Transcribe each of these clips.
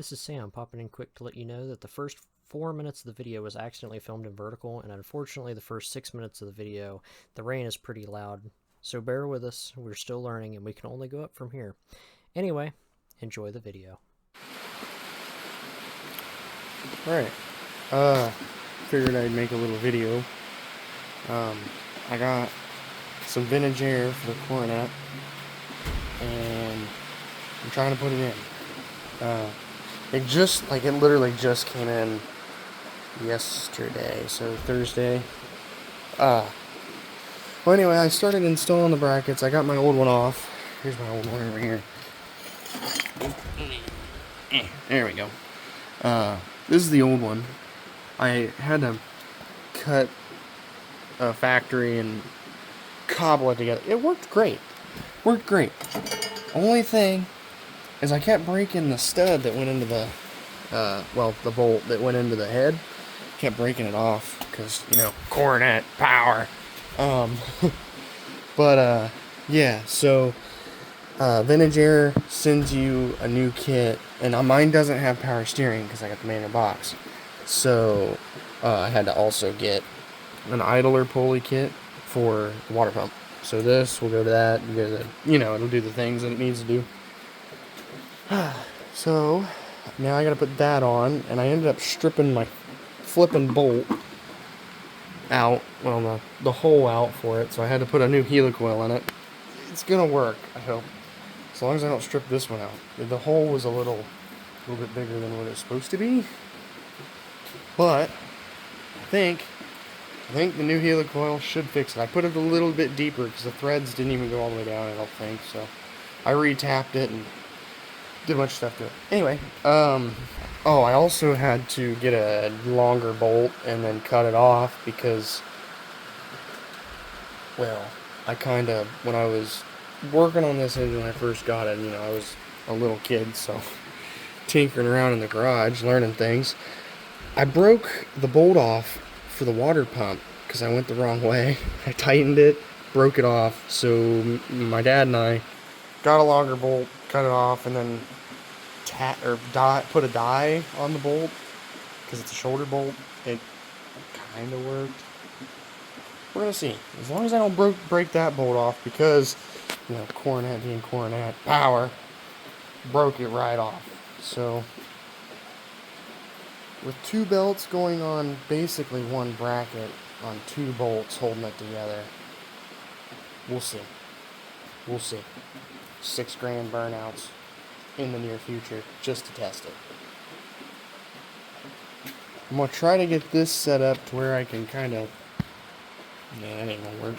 this is Sam, popping in quick to let you know that the first 4 minutes of the video was accidentally filmed in vertical, and unfortunately the first 6 minutes of the video, the rain is pretty loud. So bear with us, we're still learning and we can only go up from here. Anyway, enjoy the video. Alright, figured I'd make a little video. I got some vintage air for the Coronet, and I'm trying to put it in. It literally just came in yesterday, so Thursday. Well, anyway, I started installing the brackets. I got my old one off. Here's my old one over here. There we go. This is the old one. I had to cut a factory and cobble it together. It worked great. Only thing is I kept breaking the stud that went into the, the bolt that went into the head. Kept breaking it off because, Coronet power. Yeah, so Vintage Air sends you a new kit, and mine doesn't have power steering because I got the manual box. So I had to also get an idler pulley kit for the water pump. So this will go to that, it'll do the things that it needs to do. So now I gotta put that on, and I ended up stripping my flipping bolt out, the hole out for it, so I had to put a new helicoil in it. It's gonna work, I hope, as long as I don't strip this one out. The hole was a little bit bigger than what it's supposed to be, but I think the new helicoil should fix it. I put it a little bit deeper because the threads didn't even go all the way down, I don't think, so I re-tapped it and did a bunch of stuff to it. Anyway, I also had to get a longer bolt and then cut it off because, when I was working on this engine when I first got it, I was a little kid, so tinkering around in the garage, learning things. I broke the bolt off for the water pump because I went the wrong way. I tightened it, broke it off, so my dad and I got a longer bolt, cut it off, and then put a die on the bolt because it's a shoulder bolt. It kind of worked. We're gonna see. As long as I don't break that bolt off, because Coronet being Coronet power, broke it right off. So with two belts going on basically one bracket on two bolts holding it together, we'll see. $6 grand burnouts in the near future just to test it. I'm gonna try to get this set up to where I can that ain't gonna work.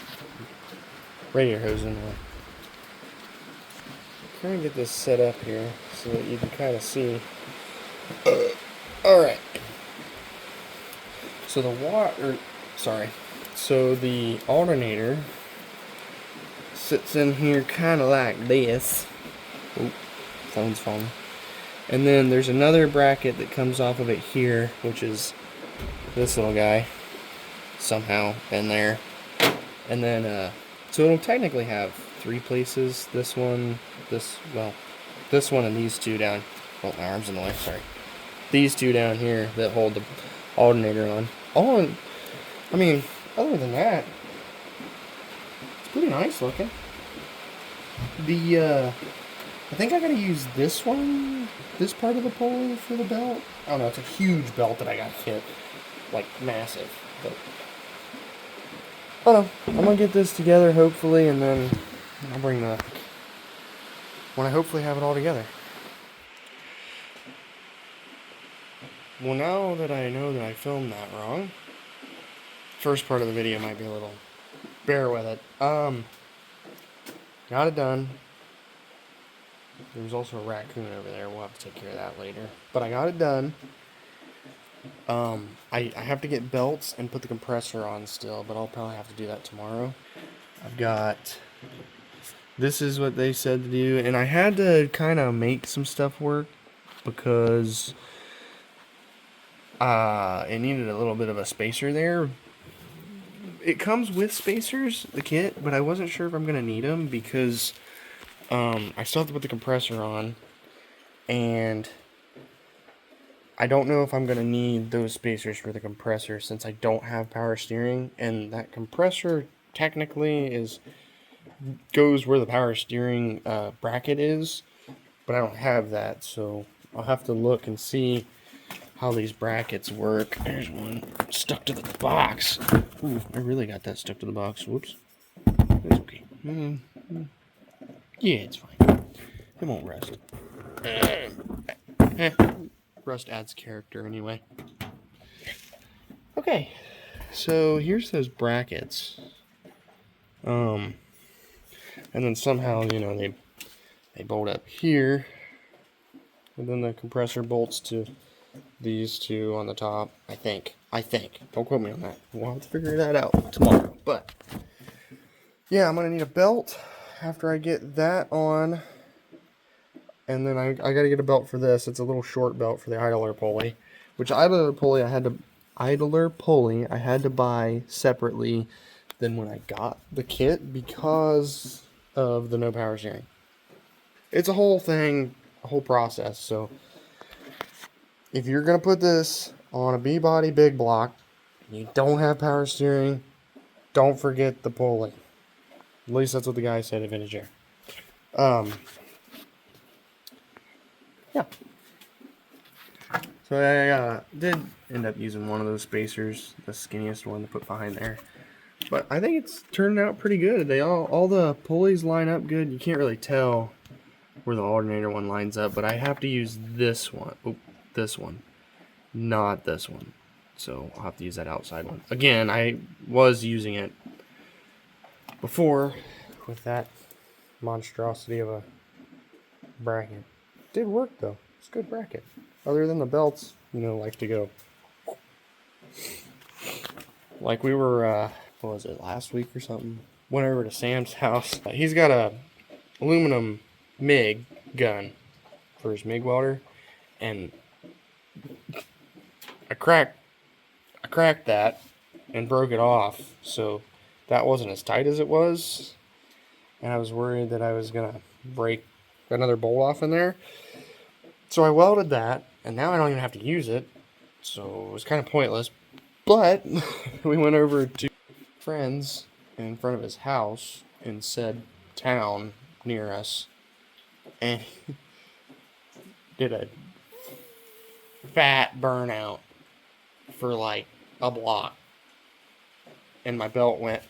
Radiator hose in the way. Try and get this set up here so that you can kind of see. Alright. So the alternator sits in here kind of like this. Oop, phone's falling. And then there's another bracket that comes off of it here, which is this little guy somehow in there. And then so it'll technically have three places. This one, this one, and these two down. Oh, my arm's in the way, sorry. These two down here that hold the alternator on. Other than that, it's pretty nice looking. I think I gotta use this part of the pulley for the belt. I don't know, it's a huge belt that I got hit, massive. But I don't know, I'm gonna get this together hopefully, and then I'll bring when I hopefully have it all together. Well, now that I know that I filmed that wrong, first part of the video might be a little, bear with it. Got it done. There's also a raccoon over there. We'll have to take care of that later. But I got it done. I have to get belts and put the compressor on still, but I'll probably have to do that tomorrow. This is what they said to do, and I had to kind of make some stuff work because it needed a little bit of a spacer there. It comes with spacers, the kit, but I wasn't sure if I'm going to need them because I still have to put the compressor on, and I don't know if I'm going to need those spacers for the compressor since I don't have power steering, and that compressor technically goes where the power steering bracket is, but I don't have that, so I'll have to look and see how these brackets work. There's one stuck to the box. Ooh, I really got that stuck to the box. Whoops. It's okay. Yeah, it's fine. It won't rust. Rust adds character anyway. Okay, so here's those brackets. And then somehow, they bolt up here, and then the compressor bolts to these two on the top. I think. Don't quote me on that. We'll have to figure that out tomorrow. But yeah, I'm gonna need a belt after I get that on, and then I gotta get a belt for this. It's a little short belt for the idler pulley, which idler pulley I had to buy separately than when I got the kit because of the no power steering. It's a whole thing, a whole process. So if you're gonna put this on a B-body big block, you don't have power steering, don't forget the pulley. At least that's what the guy said at Vintage Air. Yeah. So I did end up using one of those spacers, the skinniest one to put behind there. But I think it's turning out pretty good. All the pulleys line up good. You can't really tell where the alternator one lines up, but I have to use this one. Oh, this one. Not this one. So I'll have to use that outside one. Again, I was using it before with that monstrosity of a bracket. It did work though. It's a good bracket. Other than the belts, like to go. Like we were, what was it, last week or something? Went over to Sam's house. He's got a aluminum MIG gun for his MIG welder, and I cracked that and broke it off, so that wasn't as tight as it was, and I was worried that I was gonna break another bolt off in there. So I welded that, and now I don't even have to use it, so it was kind of pointless. But we went over to friends in front of his house in said town near us, and did a fat burnout for like a block, and my belt went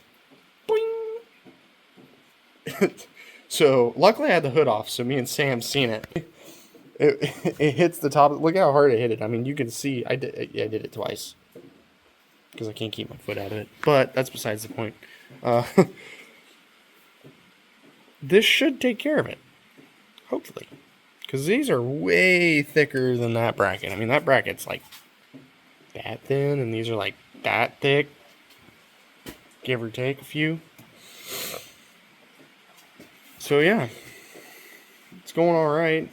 boing. So luckily I had the hood off, so me and Sam seen it. It hits the top. Look how hard it hit it. I mean, you can see I did it twice because I can't keep my foot out of it, but that's besides the point. This should take care of it, hopefully, because these are way thicker than that bracket. I mean, that bracket's like that thin, and these are like that thick, give or take a few. So yeah, it's going all right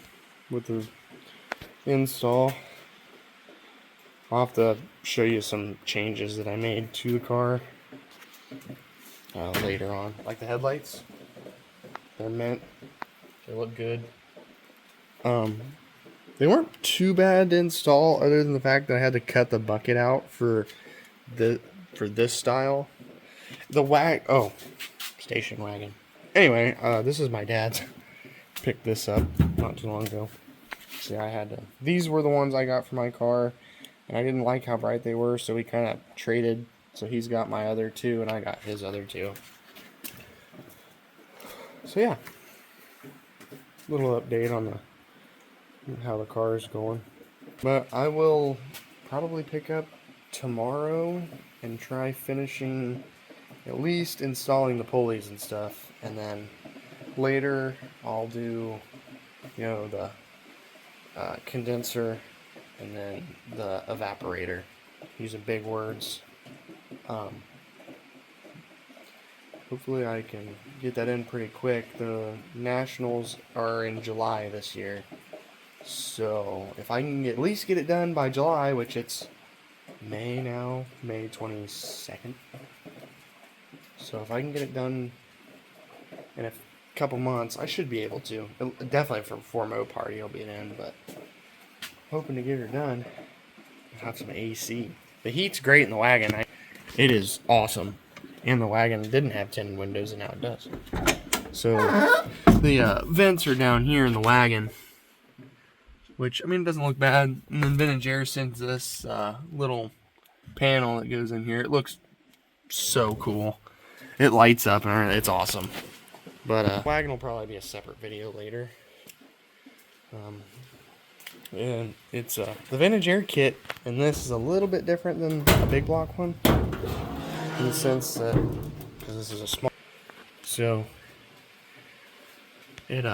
with the install. I'll have to show you some changes that I made to the car later on. Like the headlights, they're mint. They look good. They weren't too bad to install, other than the fact that I had to cut the bucket out for this style. Station wagon. Anyway, this is my dad's. Picked this up not too long ago. See, these were the ones I got for my car, and I didn't like how bright they were, so we kind of traded. So he's got my other two, and I got his other two. So yeah, little update on how the car is going. But I will probably pick up tomorrow and try finishing, at least installing the pulleys and stuff, and then later I'll do, the condenser and then the evaporator, using big words. Hopefully I can get that in pretty quick. The nationals are in July this year, so if I can at least get it done by July, which it's May now, May 22nd. So if I can get it done in a couple months, I should be able to. Definitely before Mopar you'll be in, but hoping to get her done. have some AC. The heat's great in the wagon. It is awesome. And the wagon didn't have tinted windows, and now it does. So the vents are down here in the wagon, which, I mean, it doesn't look bad. And then Ben and Jer sends this little panel that goes in here. It looks so cool. It lights up, and it's awesome. But wagon will probably be a separate video later. And it's the vintage air kit, and this is a little bit different than a big block one, in the sense that, because this is a small, so it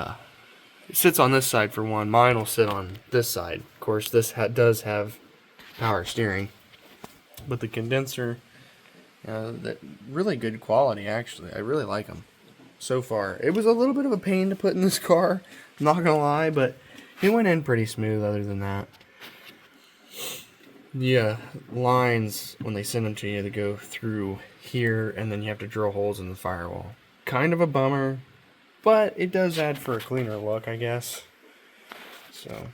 sits on this side for one. Mine will sit on this side. Of course, this does have power steering, but the condenser, that really good quality, actually. I really like them so far. It was a little bit of a pain to put in this car, I'm not gonna lie, but it went in pretty smooth other than that. Yeah, lines, when they send them to you, they go through here, and then you have to drill holes in the firewall. Kind of a bummer, but it does add for a cleaner look, I guess. So,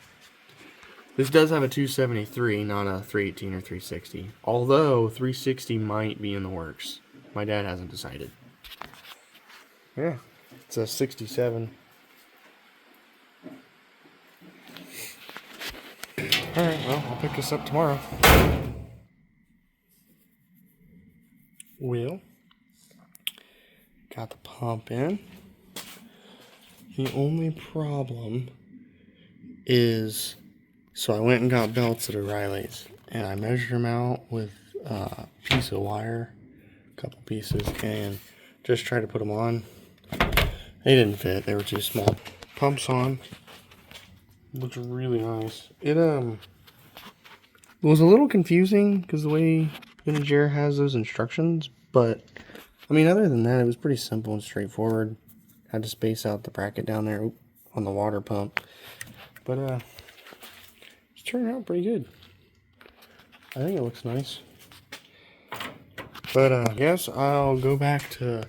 this does have a 273, not a 318 or 360. Although, 360 might be in the works. My dad hasn't decided. Yeah, it's a 67. Alright, well, I'll pick this up tomorrow. Wheel. Got the pump in. The only problem is, so I went and got belts at O'Reilly's, and I measured them out with a piece of wire, a couple pieces, and just tried to put them on. They didn't fit, they were too small. Pump's on. Looks really nice. It was a little confusing because the way Ben and Jer has those instructions, but I mean, other than that, it was pretty simple and straightforward. Had to space out the bracket down there on the water pump, but it's turning out pretty good. I think it looks nice. But I guess I'll go back to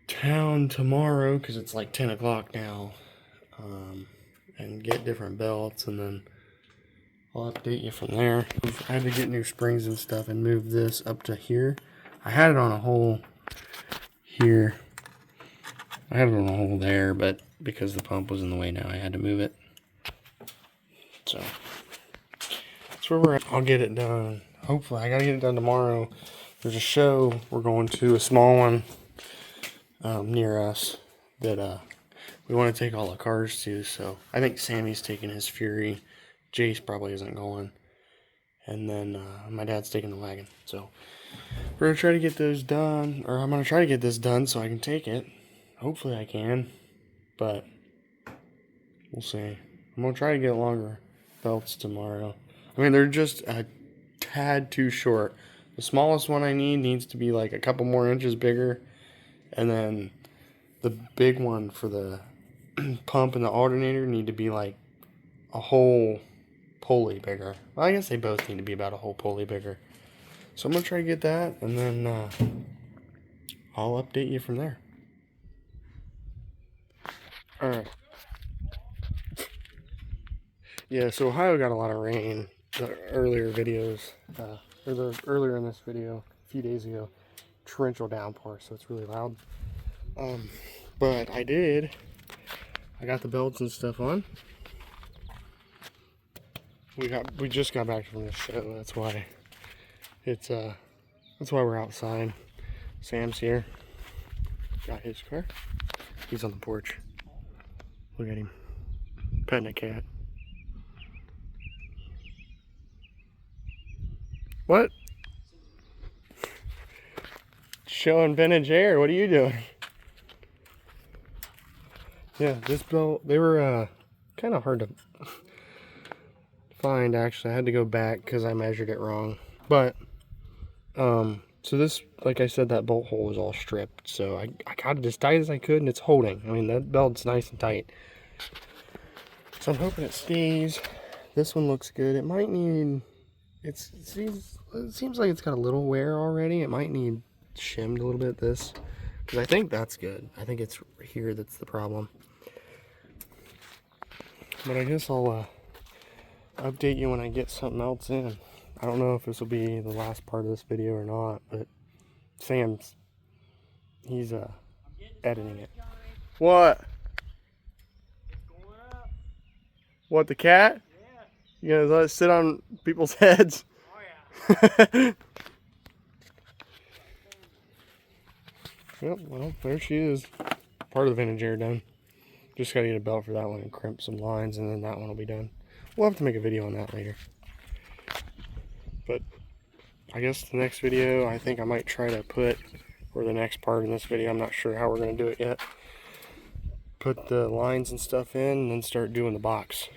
town tomorrow because it's like 10 o'clock now. And get different belts, and then I'll update you from there. I had to get new springs and stuff and move this up to here. I had it on a hole here. I had it on a hole there, but because the pump was in the way now, I had to move it. So that's where we're at. I'll get it done. Hopefully, I gotta get it done tomorrow. There's a show we're going to, a small one near us that we want to take all the cars to, so I think Sammy's taking his Fury. Jace probably isn't going. And then my dad's taking the wagon. So we're going to try to get those done, or I'm going to try to get this done so I can take it. Hopefully I can, but we'll see. I'm going to try to get longer belts tomorrow. I mean, they're just a tad too short. The smallest one I need needs to be like a couple more inches bigger, and then the big one for the pump and the alternator need to be like a whole pulley bigger. Well, I guess they both need to be about a whole pulley bigger. So I'm going to try to get that, and then I'll update you from there. Alright. Yeah, so Ohio got a lot of rain. The earlier videos, earlier in this video, a few days ago, torrential downpour, so it's really loud. But I got the belts and stuff on. We just got back from the show. That's why we're outside. Sam's here. Got his car. He's on the porch. Look at him. Petting a cat. What? Showing vintage air. What are you doing? Yeah, this belt, they were kind of hard to find, actually. I had to go back because I measured it wrong. But, so this, like I said, that bolt hole was all stripped. So I got it as tight as I could, and it's holding. I mean, that belt's nice and tight. So I'm hoping it stays. This one looks good. It might need, it seems like it's got a little wear already. It might need shimmed a little bit, this. Because I think that's good. I think it's here that's the problem. But I guess I'll update you when I get something else in. I don't know if this will be the last part of this video or not, but he's editing it. What? It's going up. What, the cat? Yeah. You gonna let it sit on people's heads? Oh yeah. Yep, well, there she is. Part of the vintage air done. Just gotta get a belt for that one and crimp some lines, and then that one will be done. We'll have to make a video on that later. But I guess the next video, I think I might try to put, or the next part in this video, I'm not sure how we're gonna do it yet. Put the lines and stuff in, and then start doing the box.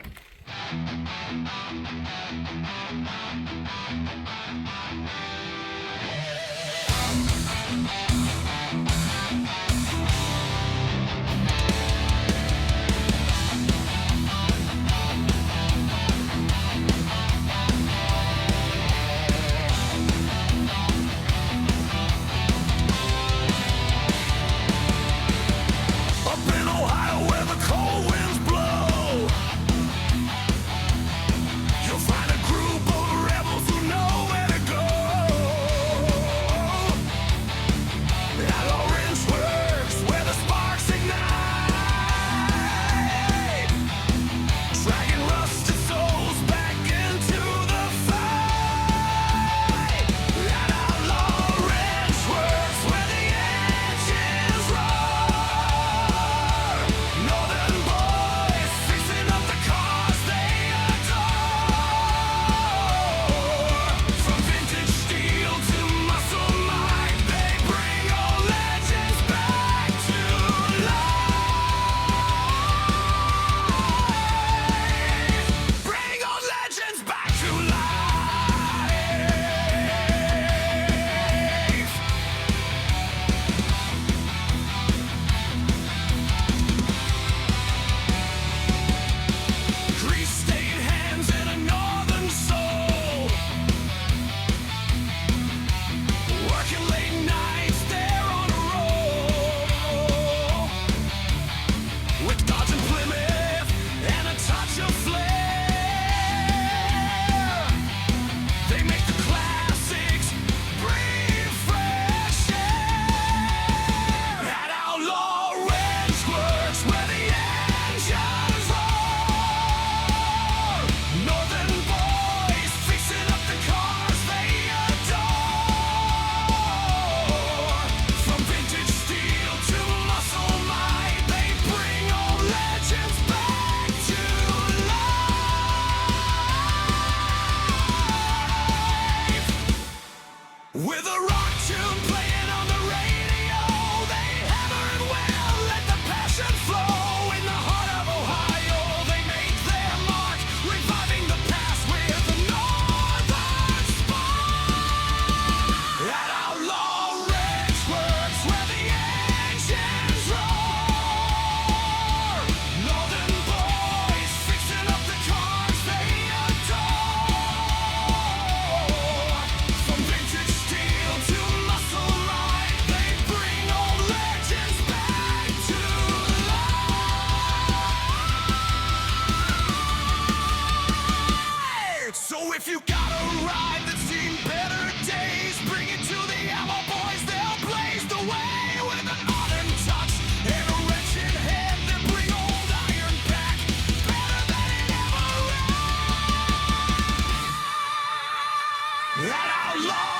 That outlaw